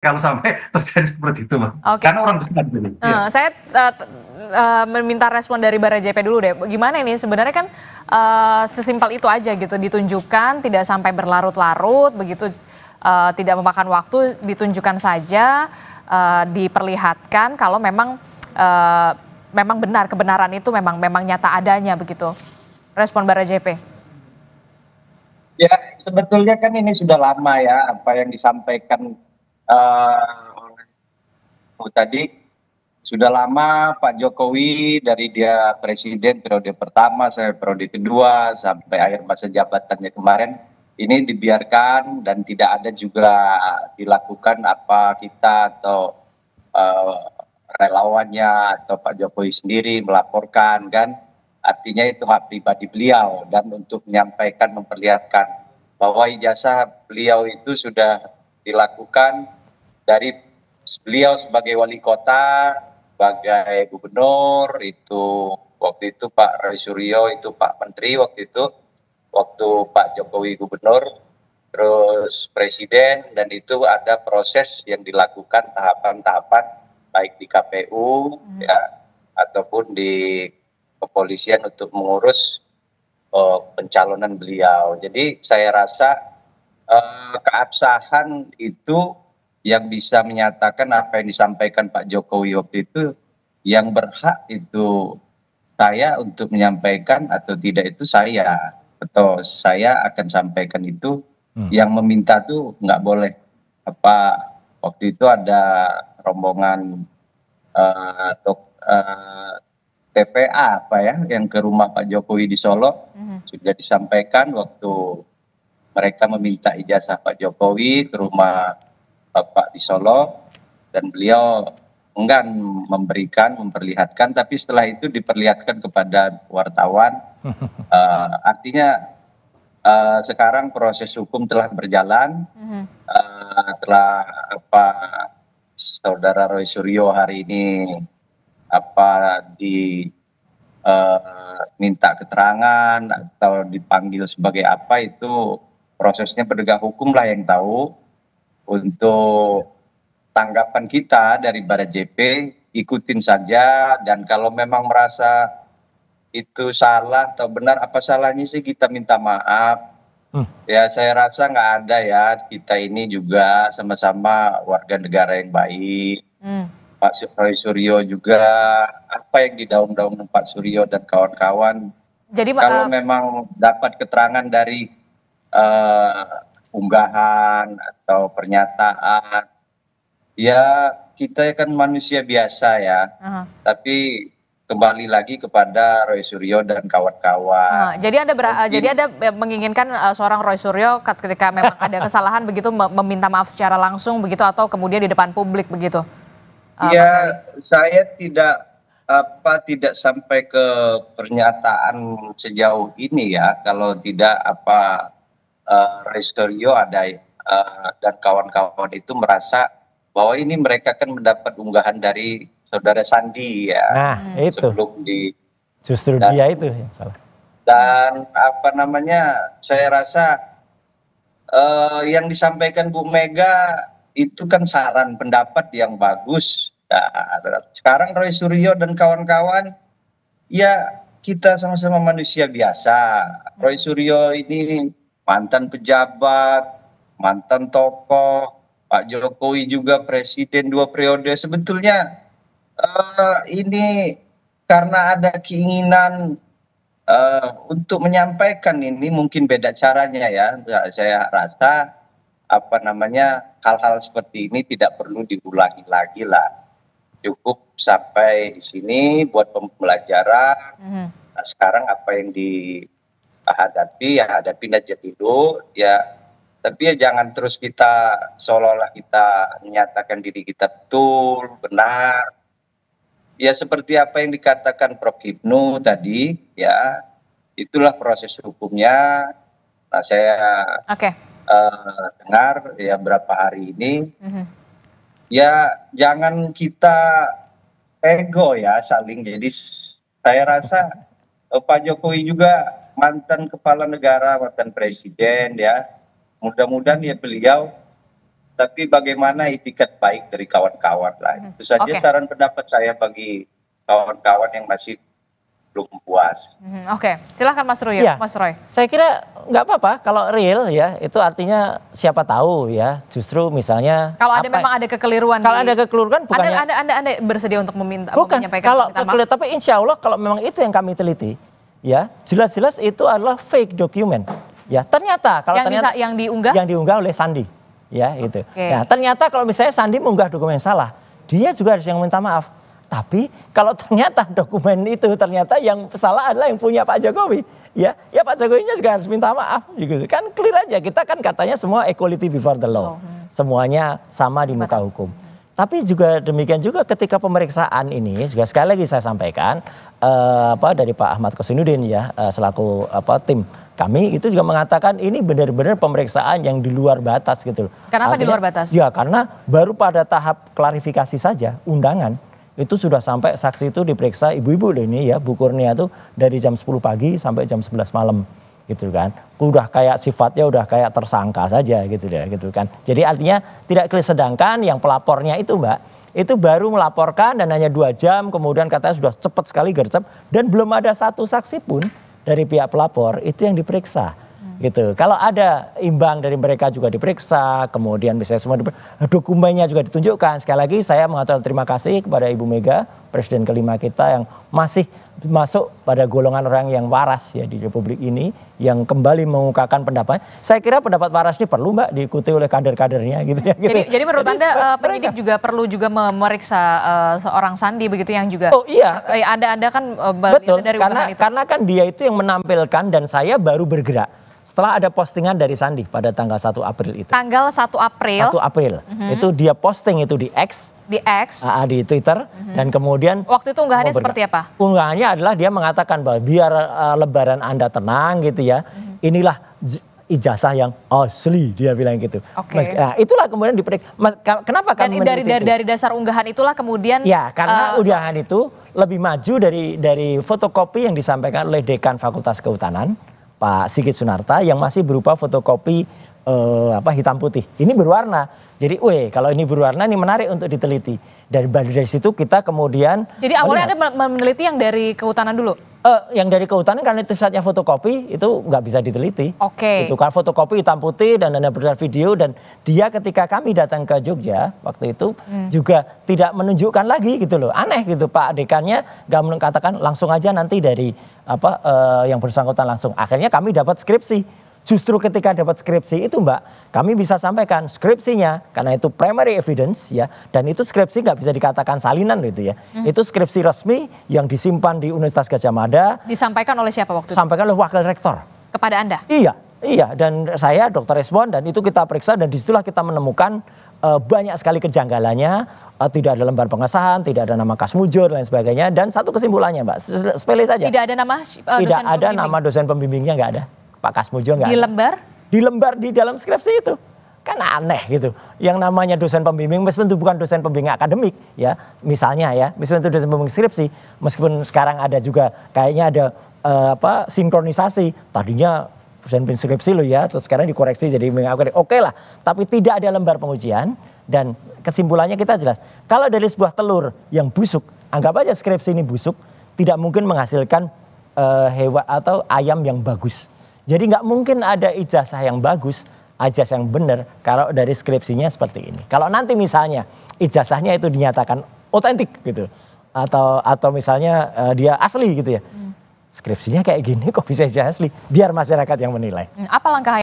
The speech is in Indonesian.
kalau sampai terjadi seperti itu, Bang. Oke. Karena orang besar ini. Iya. Saya meminta respon dari Bara JP dulu deh. Gimana ini sebenarnya kan sesimpel itu aja gitu, ditunjukkan tidak sampai berlarut-larut begitu, tidak memakan waktu, ditunjukkan saja, diperlihatkan kalau memang memang benar, kebenaran itu memang nyata adanya begitu. Respon Bara JP. Ya, sebetulnya kan ini sudah lama ya apa yang disampaikan oleh Bu tadi. Sudah lama Pak Jokowi dari dia presiden periode pertama sampai periode kedua sampai akhir masa jabatannya kemarin ini dibiarkan dan tidak ada juga dilakukan apa kita atau eh, relawannya atau Pak Jokowi sendiri melaporkan kan, artinya itu hak pribadi beliau dan untuk menyampaikan memperlihatkan bahwa ijazah beliau itu sudah dilakukan dari beliau sebagai wali kota, sebagai gubernur, itu waktu itu Pak Roy Suryo itu Pak Menteri waktu itu, waktu Pak Jokowi gubernur, terus presiden, dan itu ada proses yang dilakukan tahapan-tahapan baik di KPU ya ataupun di kepolisian untuk mengurus pencalonan beliau. Jadi saya rasa keabsahan itu yang bisa menyatakan apa yang disampaikan Pak Jokowi waktu itu, yang berhak itu saya untuk menyampaikan atau tidak itu saya, atau saya akan sampaikan itu, yang meminta tuh nggak boleh. Apa waktu itu ada rombongan TPA apa ya yang ke rumah Pak Jokowi di Solo, sudah disampaikan waktu mereka meminta ijazah Pak Jokowi ke rumah Bapak di Solo, dan beliau enggan memberikan, memperlihatkan, tapi setelah itu diperlihatkan kepada wartawan. Artinya sekarang proses hukum telah berjalan, telah apa saudara Roy Suryo hari ini apa minta keterangan atau dipanggil sebagai apa, itu prosesnya penegak hukum lah yang tahu. Untuk tanggapan kita dari Bara JP, ikutin saja, dan kalau memang merasa itu salah atau benar, apa salahnya sih kita minta maaf. Ya saya rasa nggak ada ya, kita ini juga sama-sama warga negara yang baik. Pak Roy Suryo juga, apa yang didaung-daung Pak Suryo dan kawan-kawan, Jadi kalau memang dapat keterangan dari unggahan atau pernyataan, ya kita kan manusia biasa ya, tapi kembali lagi kepada Roy Suryo dan kawan-kawan. jadi ada menginginkan seorang Roy Suryo ketika memang ada kesalahan begitu meminta maaf secara langsung begitu, atau kemudian di depan publik begitu. Ya, saya tidak sampai ke pernyataan sejauh ini ya, kalau tidak Roy Suryo ada dan kawan-kawan itu merasa bahwa ini mereka kan mendapat unggahan dari saudara Sandi ya. Nah, itu sebelum justru dia itu yang salah. Dan apa namanya, saya rasa yang disampaikan Bu Mega itu kan saran pendapat yang bagus. Nah, sekarang Roy Suryo dan kawan-kawan, ya kita sama-sama manusia biasa. Roy Suryo ini mantan pejabat, mantan tokoh, Pak Jokowi juga presiden 2 periode. Sebetulnya ini karena ada keinginan untuk menyampaikan ini, mungkin beda caranya ya. Saya rasa apa namanya, hal-hal seperti ini tidak perlu diulangi lagi lah. Cukup sampai di sini buat pembelajaran. Nah, sekarang apa yang dihadapi ya hadapin aja dulu ya. Tapi ya jangan terus kita seolah-olah kita menyatakan diri kita betul, benar. Ya seperti apa yang dikatakan Prof. Hipnu tadi ya, itulah proses hukumnya. Nah saya dengar ya berapa hari ini, ya jangan kita ego ya saling. Jadi saya rasa Pak Jokowi juga mantan kepala negara, mantan presiden ya. Mudah-mudahan ya beliau tapi bagaimana itikat baik dari kawan-kawan lah. Itu saja Oke. saran pendapat saya bagi kawan-kawan yang masih belum puas. Oke, silahkan Mas Roy. Iya. Mas Roy. Saya kira nggak apa-apa kalau real ya, itu artinya siapa tahu ya, justru misalnya. Kalau ada apa- memang ada kekeliruan. Kalau ada kekeliruan bukannya. Anda bersedia untuk Bukan, menyampaikan kalau permintaan maaf? kekeliruan, tapi insya Allah kalau memang itu yang kami teliti, ya jelas-jelas itu adalah fake document. Ya ternyata kalau ternyata yang diunggah? yang diunggah oleh Sandi, ya itu. Oke. Nah ternyata kalau misalnya Sandi mengunggah dokumen yang salah, dia juga harus yang minta maaf. Tapi kalau ternyata dokumen itu ternyata yang salah adalah yang punya Pak Jokowi, ya Pak Jokowinya juga harus minta maaf, gitu. Kan clear aja, kita kan katanya semua equality before the law, semuanya sama di muka hukum. Tapi juga demikian juga ketika pemeriksaan ini, juga sekali lagi saya sampaikan dari Pak Ahmad Kosinudin ya selaku tim kami itu juga mengatakan ini benar-benar pemeriksaan yang di luar batas gitu loh. Kenapa di luar batas? Ya karena baru pada tahap klarifikasi saja undangan itu sudah sampai saksi itu diperiksa ibu-ibu loh ini ya, Bu Kurnia tuh dari jam 10 pagi sampai jam 11 malam gitu kan. Udah kayak sifatnya udah kayak tersangka saja gitu deh gitu kan. Jadi artinya tidak clear, sedangkan yang pelapornya itu Mbak, itu baru melaporkan dan hanya 2 jam kemudian katanya sudah cepat sekali gercep dan belum ada satu saksi pun dari pihak pelapor itu yang diperiksa. Gitu. Kalau ada imbang dari mereka juga diperiksa, kemudian misalnya semua dokumennya juga ditunjukkan. Sekali lagi saya mengatur terima kasih kepada Ibu Mega, Presiden kelima kita yang masih masuk pada golongan orang yang waras ya di Republik ini, yang kembali mengungkapkan pendapat. Saya kira pendapat waras ini perlu Mbak diikuti oleh kader-kadernya gitu ya. Gitu. Jadi menurut Anda penyidik juga perlu juga memeriksa seorang Sandi begitu yang juga. Oh iya. Anda kan Betul, dari unggahan itu. karena kan dia itu yang menampilkan dan saya baru bergerak setelah ada postingan dari Sandi pada tanggal 1 April itu. Tanggal 1 April. 1 April. Itu dia posting itu di X. Di X. Di Twitter. Dan kemudian. Waktu itu unggahannya seperti apa? Unggahannya adalah dia mengatakan bahwa biar lebaran Anda tenang gitu ya. Inilah ijazah yang asli, dia bilang gitu. Oke. Nah, itulah kemudian kenapa kami dari dasar unggahan itulah kemudian. Ya, karena unggahan itu lebih maju dari fotokopi yang disampaikan oleh Dekan Fakultas Kehutanan, Pak Sigit Sunarta, yang masih berupa fotokopi hitam putih. Ini berwarna. Jadi, kalau ini berwarna ini menarik untuk diteliti. Dari situ kita kemudian. Jadi awalnya Anda meneliti yang dari kehutanan dulu? Yang dari kehutanan karena itu saatnya fotokopi itu nggak bisa diteliti. Oke. Itu kan fotokopi hitam putih dan ada berdasar video, dan dia ketika kami datang ke Jogja waktu itu juga tidak menunjukkan lagi gitu loh. Aneh gitu, Pak Dekannya nggak mengatakan langsung aja nanti dari yang bersangkutan langsung. Akhirnya kami dapat skripsi. Justru ketika dapat skripsi itu Mbak, kami bisa sampaikan skripsinya karena itu primary evidence ya, dan itu skripsi nggak bisa dikatakan salinan gitu ya. Itu skripsi resmi yang disimpan di Universitas Gadjah Mada. Disampaikan oleh siapa waktu itu? Disampaikan oleh wakil rektor. Kepada Anda? Iya, dan saya Dr. Resmond, dan itu kita periksa dan disitulah kita menemukan banyak sekali kejanggalannya, tidak ada lembar pengesahan, tidak ada nama kas mujur dan lain sebagainya, dan satu kesimpulannya Mbak, sepele saja. Tidak ada nama tidak ada nama dosen pembimbingnya, nggak ada. Pak Kasmujo nggak ada. Di lembar? Di lembar di dalam skripsi itu. Kan aneh gitu. Yang namanya dosen pembimbing, meskipun itu bukan dosen pembimbing akademik ya, misalnya ya, meskipun itu dosen pembimbing skripsi, meskipun sekarang ada juga kayaknya ada sinkronisasi. Tadinya dosen pembimbing skripsi loh ya, terus sekarang dikoreksi jadi oke lah. Tapi tidak ada lembar pengujian, dan kesimpulannya kita jelas. Kalau dari sebuah telur yang busuk, anggap aja skripsi ini busuk, tidak mungkin menghasilkan hewan atau ayam yang bagus. Jadi nggak mungkin ada ijazah yang bagus, ijazah yang benar kalau dari skripsinya seperti ini. Kalau nanti misalnya ijazahnya itu dinyatakan otentik gitu, atau misalnya dia asli gitu ya, skripsinya kayak gini kok bisa ijazah asli, biar masyarakat yang menilai. Apa langkah